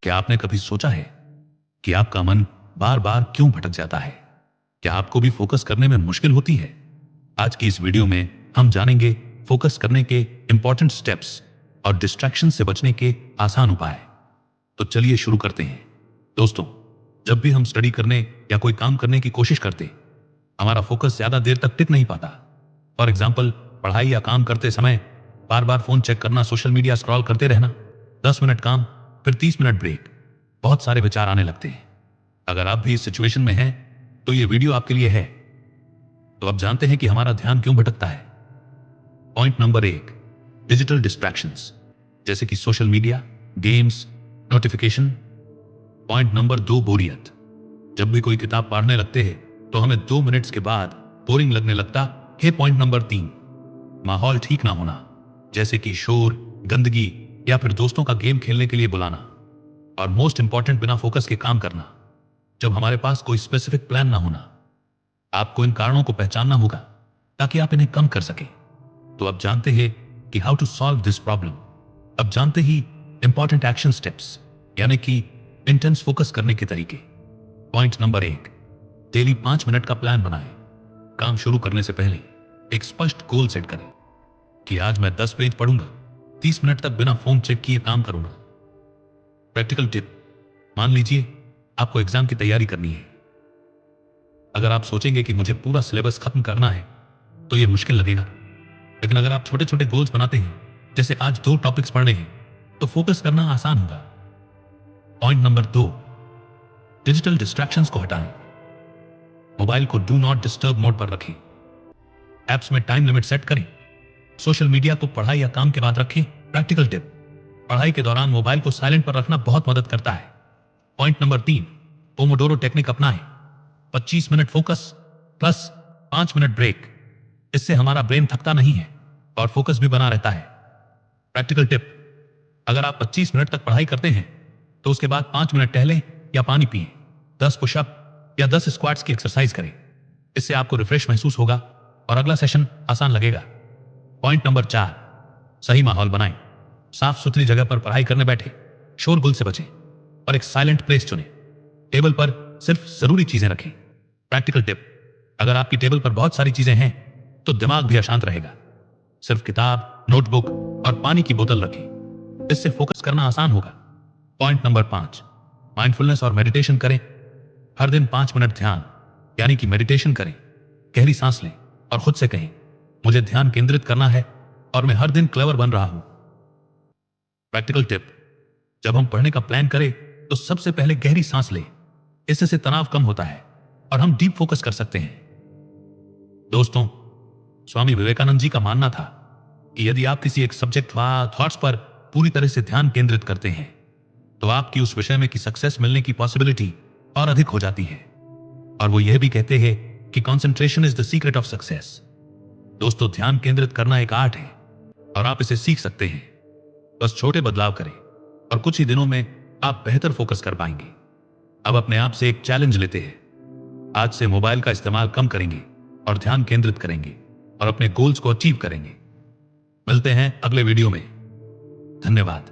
क्या आपने कभी सोचा है कि आपका मन बार बार क्यों भटक जाता है? क्या आपको भी फोकस करने में मुश्किल होती है? आज की इस वीडियो में हम जानेंगे फोकस करने के इंपॉर्टेंट स्टेप्स और डिस्ट्रैक्शन से बचने के आसान उपाय। तो चलिए शुरू करते हैं। दोस्तों, जब भी हम स्टडी करने या कोई काम करने की कोशिश करते, हमारा फोकस ज्यादा देर तक टिक नहीं पाता। फॉर एग्जाम्पल, पढ़ाई या काम करते समय बार बार फोन चेक करना, सोशल मीडिया स्क्रॉल करते रहना, 10 मिनट काम फिर 30 मिनट ब्रेक, बहुत सारे विचार आने लगते हैं। अगर आप भी इस सिचुएशन में हैं तो ये वीडियो आपके लिए है। तो अब जानते हैं कि हमारा ध्यान क्यों भटकता है। पॉइंट नंबर 1, डिजिटल डिस्ट्रैक्शंस, जैसे कि social media, games, notification. Point number 2, बोरियत। जब भी कोई किताब पढ़ने लगते हैं तो हमें 2 मिनट्स के बाद बोरिंग लगने लगता है। पॉइंट नंबर 3, माहौल ठीक ना होना, जैसे कि शोर, गंदगी या फिर दोस्तों का गेम खेलने के लिए बुलाना। और मोस्ट इंपॉर्टेंट, बिना फोकस के काम करना, जब हमारे पास कोई स्पेसिफिक प्लान ना होना। आपको इन कारणों को पहचानना होगा ताकि आप इन्हें कम कर सकें। तो अब जानते हैं कि how to solve this problem. अब जानते ही इंपॉर्टेंट एक्शन स्टेप्स, यानी कि इंटेंस फोकस करने के तरीके। पॉइंट नंबर 1, डेली 5 मिनट का प्लान बनाएं। काम शुरू करने से पहले एक स्पष्ट गोल सेट करें कि आज मैं 10 पेज पढ़ूंगा, 30 मिनट तक बिना फोन चेक किए काम करूंगा। प्रैक्टिकल टिप, मान लीजिए आपको एग्जाम की तैयारी करनी है। अगर आप सोचेंगे कि मुझे पूरा सिलेबस खत्म करना है तो यह मुश्किल लगेगा, लेकिन अगर आप छोटे छोटे गोल्स बनाते हैं, जैसे आज 2 टॉपिक्स पढ़ने हैं, तो फोकस करना आसान होगा। पॉइंट नंबर 2, डिजिटल डिस्ट्रैक्शंस को हटाएं। मोबाइल को डू नॉट डिस्टर्ब मोड पर रखें। एप्स में टाइम लिमिट सेट करें। सोशल मीडिया को पढ़ाई या काम के बाद रखें। प्रैक्टिकल टिप, पढ़ाई के दौरान मोबाइल को साइलेंट पर रखना बहुत मदद करता है। पॉइंट नंबर 3, पोमोडोरो टेक्निक अपनाएं। 25 minute focus plus 5 minute break. इससे हमारा ब्रेन थकता नहीं है और फोकस भी बना रहता है। प्रैक्टिकल टिप, अगर आप 25 मिनट तक पढ़ाई करते हैं तो उसके बाद 5 मिनट टहलें या पानी पिएं, 10 पुशअप या 10 स्क्वाट्स की एक्सरसाइज करें। इससे आपको रिफ्रेश महसूस होगा और अगला सेशन आसान लगेगा। पॉइंट नंबर 4, सही माहौल बनाएं। साफ सुथरी जगह पर पढ़ाई करने बैठे, शोरगुल से बचें और एक साइलेंट प्लेस चुनें। टेबल पर सिर्फ जरूरी चीजें रखें। प्रैक्टिकल टिप, अगर आपकी टेबल पर बहुत सारी चीजें हैं तो दिमाग भी अशांत रहेगा। सिर्फ किताब, नोटबुक और पानी की बोतल रखें। इससे फोकस करना आसान होगा। पॉइंट नंबर 5, माइंडफुलनेस और मेडिटेशन करें। हर दिन 5 मिनट ध्यान यानी कि मेडिटेशन करें। गहरी सांस लें और खुद से कहें, मुझे ध्यान केंद्रित करना है और मैं हर दिन क्लेवर बन रहा हूं। प्रैक्टिकल टिप, जब हम पढ़ने का प्लान करें तो सबसे पहले गहरी सांस लें। इससे तनाव कम होता है और हम डीप फोकस कर सकते हैं। दोस्तों, स्वामी विवेकानंद जी का मानना था कि यदि आप किसी एक सब्जेक्ट व थॉट्स पर पूरी तरह से ध्यान केंद्रित करते हैं तो आपकी उस विषय में की सक्सेस मिलने की पॉसिबिलिटी और अधिक हो जाती है। और वो यह भी कहते हैं कि concentration is the secret of success. दोस्तों, ध्यान केंद्रित करना एक आर्ट है और आप इसे सीख सकते हैं। बस छोटे बदलाव करें और कुछ ही दिनों में आप बेहतर फोकस कर पाएंगे। अब अपने आप से एक चैलेंज लेते हैं। आज से मोबाइल का इस्तेमाल कम करेंगे और ध्यान केंद्रित करेंगे और अपने गोल्स को अचीव करेंगे। मिलते हैं अगले वीडियो में। धन्यवाद।